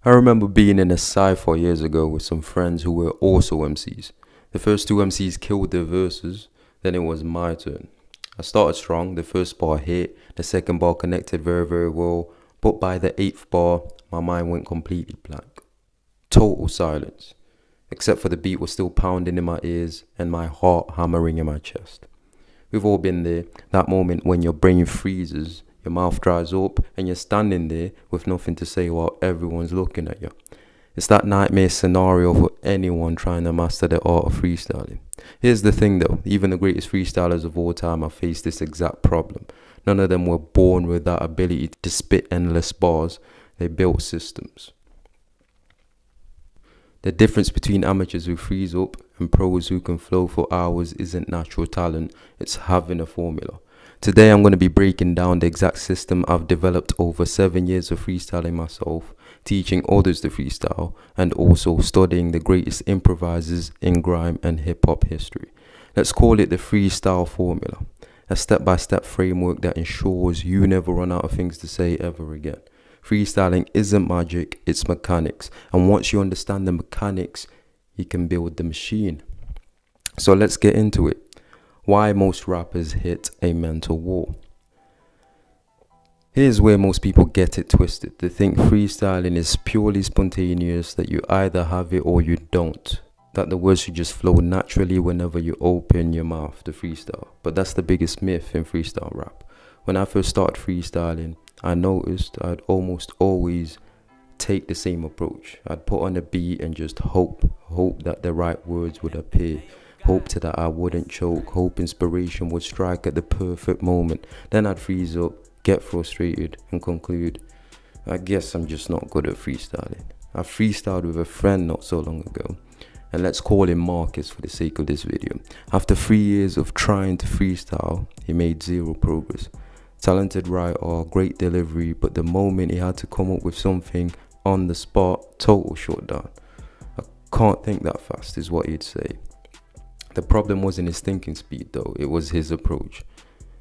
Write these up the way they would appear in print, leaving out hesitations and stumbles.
I remember being in a sci-fi years ago with some friends who were also MCs. The first two MCs killed their verses, then it was my turn. I started strong, the first bar hit, the second bar connected very, very well, but by the eighth bar, my mind went completely blank. Total silence, except for the beat was still pounding in my ears and my heart hammering in my chest. We've all been there, that moment when your brain freezes, your mouth dries up, and you're standing there with nothing to say while everyone's looking at you. It's that nightmare scenario for anyone trying to master the art of freestyling. Here's the thing though, even the greatest freestylers of all time have faced this exact problem. None of them were born with that ability to spit endless bars, they built systems. The difference between amateurs who freeze up and pros who can flow for hours isn't natural talent, it's having a formula. Today I'm going to be breaking down the exact system I've developed over 7 years of freestyling myself, teaching others to freestyle, and also studying the greatest improvisers in grime and hip-hop history. Let's call it the freestyle formula, a step-by-step framework that ensures you never run out of things to say ever again. Freestyling isn't magic, it's mechanics, and once you understand the mechanics, you can build the machine. So let's get into it. Why most rappers hit a mental wall. Here's where most people get it twisted. They think freestyling is purely spontaneous, that you either have it or you don't. That the words should just flow naturally whenever you open your mouth to freestyle. But that's the biggest myth in freestyle rap. When I first started freestyling, I noticed I'd almost always take the same approach. I'd put on a beat and just hope that the right words would appear. Hope that I wouldn't choke, hope inspiration would strike at the perfect moment. Then I'd freeze up, get frustrated, and conclude, I guess I'm just not good at freestyling. I freestyled with a friend not so long ago, and let's call him Marcus for the sake of this video. After 3 years of trying to freestyle, he made zero progress. Talented writer, great delivery, but the moment he had to come up with something on the spot, total shutdown. I can't think that fast is what he'd say. The problem wasn't his thinking speed though, it was his approach.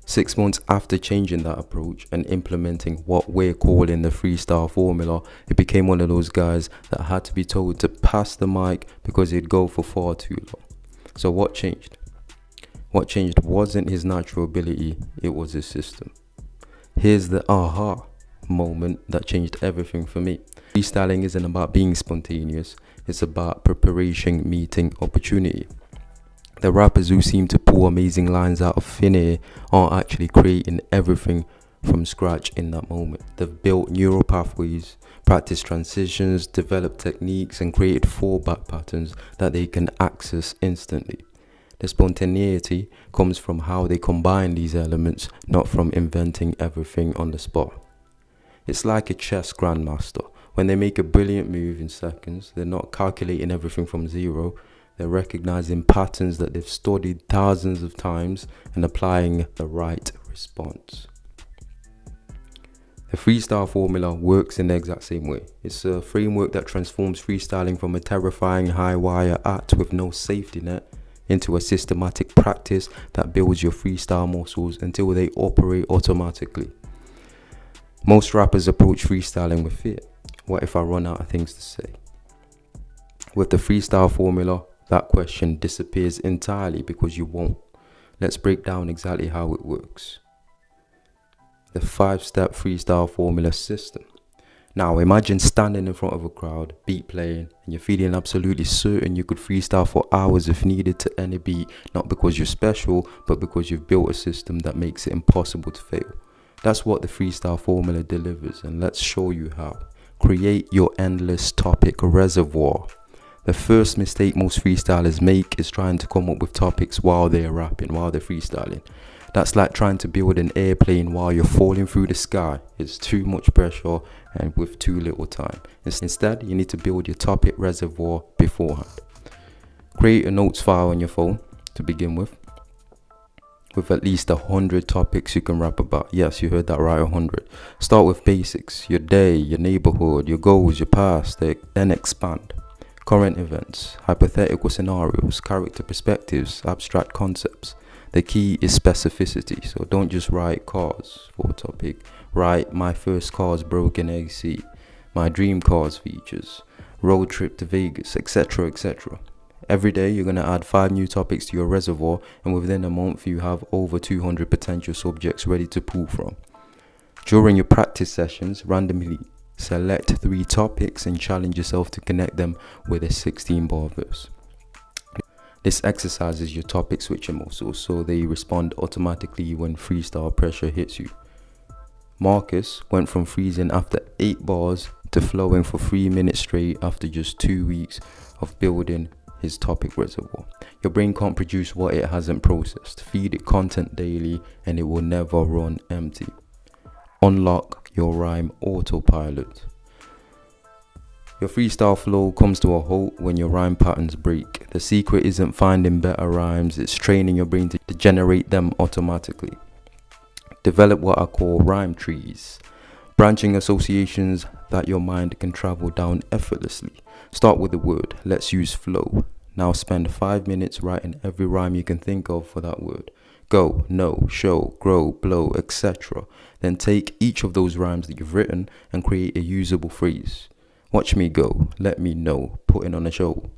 6 months after changing that approach and implementing what we're calling the freestyle formula, he became one of those guys that had to be told to pass the mic because he'd go for far too long. So what changed? What changed wasn't his natural ability, it was his system. Here's the aha moment that changed everything for me. Freestyling isn't about being spontaneous, it's about preparation meeting opportunity. The rappers who seem to pull amazing lines out of thin air aren't actually creating everything from scratch in that moment. They've built neural pathways, practiced transitions, developed techniques, and created fallback patterns that they can access instantly. The spontaneity comes from how they combine these elements, not from inventing everything on the spot. It's like a chess grandmaster. When they make a brilliant move in seconds, they're not calculating everything from zero. They're recognizing patterns that they've studied thousands of times and applying the right response. The freestyle formula works in the exact same way. It's a framework that transforms freestyling from a terrifying high wire act with no safety net into a systematic practice that builds your freestyle muscles until they operate automatically. Most rappers approach freestyling with fear. What if I run out of things to say? With the freestyle formula, that question disappears entirely because you won't. Let's break down exactly how it works. The 5-step freestyle formula system. Now imagine standing in front of a crowd, beat playing, and you're feeling absolutely certain you could freestyle for hours if needed to any beat, not because you're special, but because you've built a system that makes it impossible to fail. That's what the freestyle formula delivers, and let's show you how. Create your endless topic reservoir. The first mistake most freestylers make is trying to come up with topics while they're rapping, while they're freestyling. That's like trying to build an airplane while you're falling through the sky. It's too much pressure and with too little time. Instead, you need to build your topic reservoir beforehand. Create a notes file on your phone to begin with at least 100 topics you can rap about. Yes, you heard that right, 100. Start with basics, your day, your neighborhood, your goals, your past, then expand. Current events, hypothetical scenarios, character perspectives, abstract concepts. The key is specificity, so don't just write cars for a topic. Write my first car's broken AC. my dream cars features, road trip to Vegas, etc., etc. Every day you're going to add 5 new topics to your reservoir, and within a month you have over 200 potential subjects ready to pull from. During your practice sessions, randomly select 3 topics and challenge yourself to connect them with a 16-bar verse. This exercises your topic switching muscles so they respond automatically when freestyle pressure hits you. Marcus went from freezing after 8 bars to flowing for 3 minutes straight after just 2 weeks of building his topic reservoir. Your brain can't produce what it hasn't processed. Feed it content daily and it will never run empty. Unlock your rhyme autopilot. Your freestyle flow comes to a halt when your rhyme patterns break. The secret isn't finding better rhymes, it's training your brain to generate them automatically. Develop what I call rhyme trees, branching associations that your mind can travel down effortlessly. Start with the word. Let's use flow. Now spend 5 minutes writing every rhyme you can think of for that word. Go, know, show, grow, blow, etc. Then take each of those rhymes that you've written and create a usable phrase. Watch me go, let me know, putting on a show,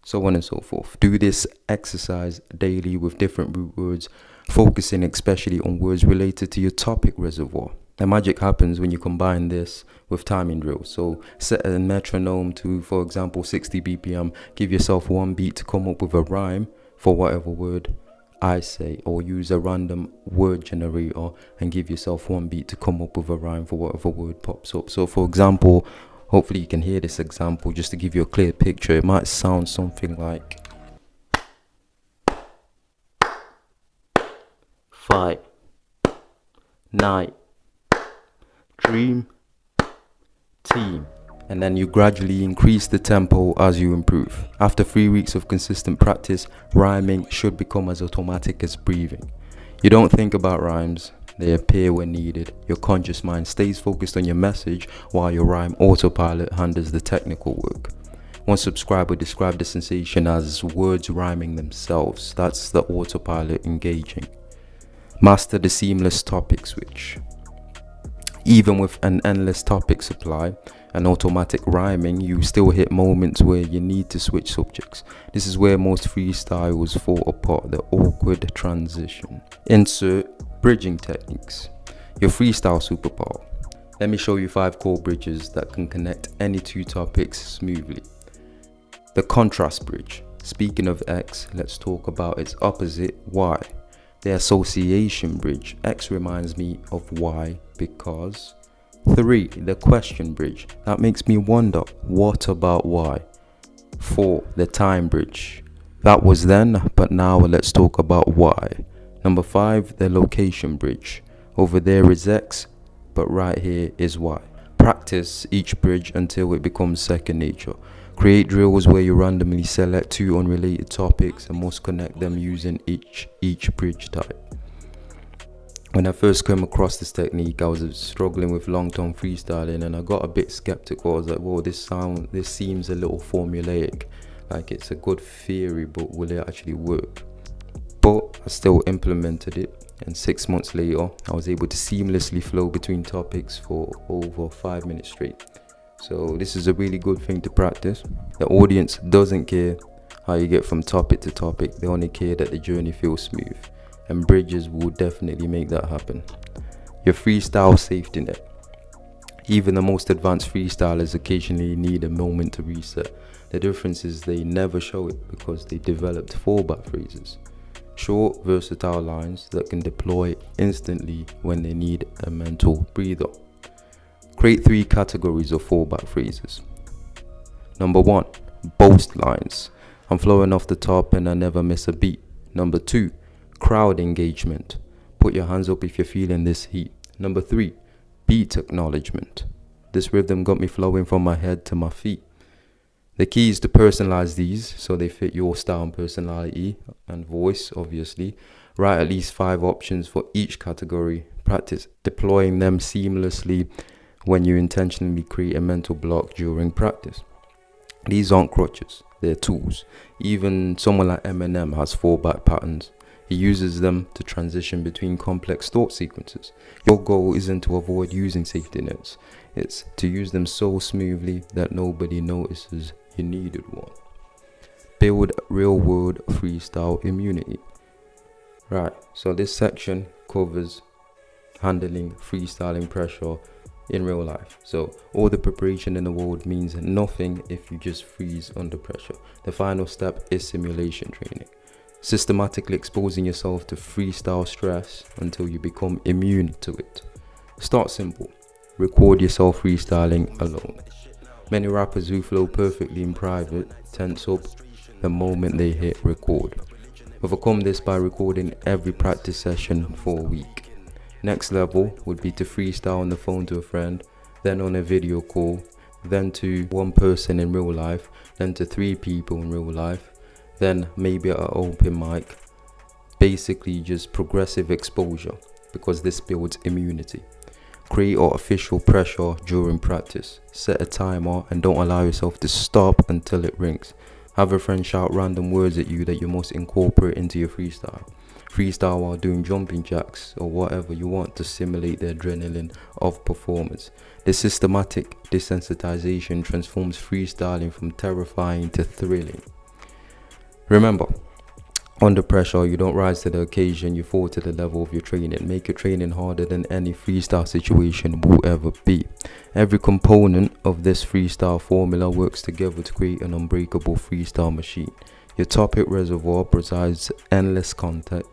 so on and so forth. Do this exercise daily with different root words, focusing especially on words related to your topic reservoir. The magic happens when you combine this with timing drills. So set a metronome to, for example, 60 BPM. Give yourself 1 beat to come up with a rhyme for whatever word I say, or use a random word generator and give yourself 1 beat to come up with a rhyme for whatever word pops up. So for example, hopefully you can hear this example just to give you a clear picture. It might sound something like fight, night, dream, team. And then you gradually increase the tempo as you improve. After 3 weeks of consistent practice, rhyming should become as automatic as breathing. You don't think about rhymes, they appear when needed. Your conscious mind stays focused on your message while your rhyme autopilot handles the technical work. One subscriber described the sensation as words rhyming themselves. That's the autopilot engaging. Master the seamless topic switch. Even with an endless topic supply and automatic rhyming, you still hit moments where you need to switch subjects. This is where most freestyles fall apart, the awkward transition. Insert bridging techniques. Your freestyle superpower. Let me show you 5 core bridges that can connect any 2 topics smoothly. The contrast bridge. Speaking of X, let's talk about its opposite, Y. The association bridge. X reminds me of Y because. 3. The question bridge. That makes me wonder, what about Y? 4. The time bridge. That was then, but now let's talk about why. Number 5, the location bridge. Over there is X, but right here is Y. Practice each bridge until it becomes second nature. Create drills where you randomly select 2 unrelated topics and must connect them using each bridge type. When I first came across this technique, I was struggling with long-term freestyling and I got a bit skeptical. I was like, whoa, this seems a little formulaic. Like it's a good theory, but will it actually work? But I still implemented it, and 6 months later, I was able to seamlessly flow between topics for over 5 minutes straight. So this is a really good thing to practice. The audience doesn't care how you get from topic to topic. They only care that the journey feels smooth. And bridges will definitely make that happen. Your freestyle safety net. Even the most advanced freestylers occasionally need a moment to reset. The difference is they never show it because they developed fallback phrases. Short, versatile lines that can deploy instantly when they need a mental breather. Create 3 categories of fallback phrases. Number 1, boast lines. I'm flowing off the top and I never miss a beat. Number 2, crowd engagement. Put your hands up if you're feeling this heat. Number 3, beat acknowledgement. This rhythm got me flowing from my head to my feet. The key is to personalize these so they fit your style and personality and voice, obviously. Write at least 5 options for each category. Practice deploying them seamlessly when you intentionally create a mental block during practice. These aren't crutches, they're tools. Even someone like Eminem has fallback patterns. He uses them to transition between complex thought sequences. Your goal isn't to avoid using safety nets, it's to use them so smoothly that nobody notices you needed one. Build real world freestyle immunity. Right, so this section covers handling freestyling pressure in real life. So all the preparation in the world means nothing if you just freeze under pressure. The final step is simulation training. Systematically exposing yourself to freestyle stress until you become immune to it. Start simple. Record yourself freestyling alone. Many rappers who flow perfectly in private tense up the moment they hit record. Overcome this by recording every practice session for a week. Next level would be to freestyle on the phone to a friend, then on a video call, then to one person in real life, then to 3 people in real life, then maybe at an open mic. Basically just progressive exposure, because this builds immunity. Create artificial pressure during practice. Set a timer and don't allow yourself to stop until it rings. Have a friend shout random words at you that you must incorporate into your freestyle. Freestyle while doing jumping jacks or whatever you want to simulate the adrenaline of performance. This systematic desensitization transforms freestyling from terrifying to thrilling. Remember, under pressure, you don't rise to the occasion, you fall to the level of your training. Make your training harder than any freestyle situation will ever be. Every component of this freestyle formula works together to create an unbreakable freestyle machine. Your topic reservoir provides endless content.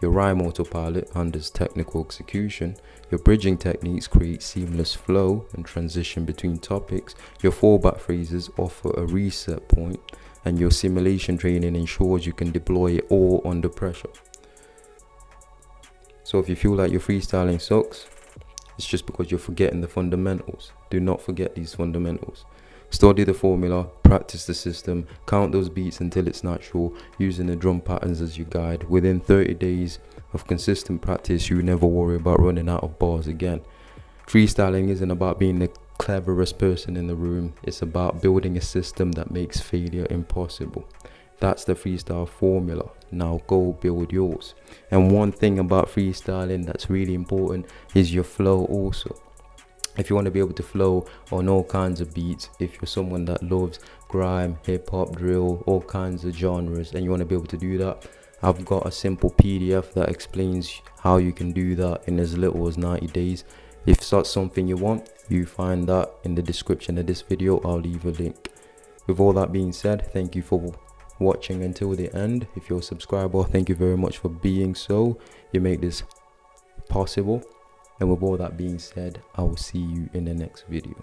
Your rhyme autopilot handles technical execution. Your bridging techniques create seamless flow and transition between topics. Your fallback phrases offer a reset point, and your simulation training ensures you can deploy it all under pressure. So if you feel like your freestyling sucks, it's just because you're forgetting the fundamentals. Do not forget these fundamentals. Study the formula, practice the system, count those beats until it's natural, using the drum patterns as your guide. Within 30 days of consistent practice, you never worry about running out of bars again. Freestyling isn't about being the cleverest person in the room, it's about building a system that makes failure impossible. That's the freestyle formula. Now go build yours. And one thing about freestyling that's really important is your flow also. If you want to be able to flow on all kinds of beats, if you're someone that loves grime, hip hop, drill, all kinds of genres, and you want to be able to do that, I've got a simple PDF that explains how you can do that in as little as 90 days. If that's something you want, you find that in the description of this video. I'll leave a link. With all that being said, thank you for watching until the end. If you're a subscriber, thank you very much for being so. You make this possible. And with all that being said, I will see you in the next video.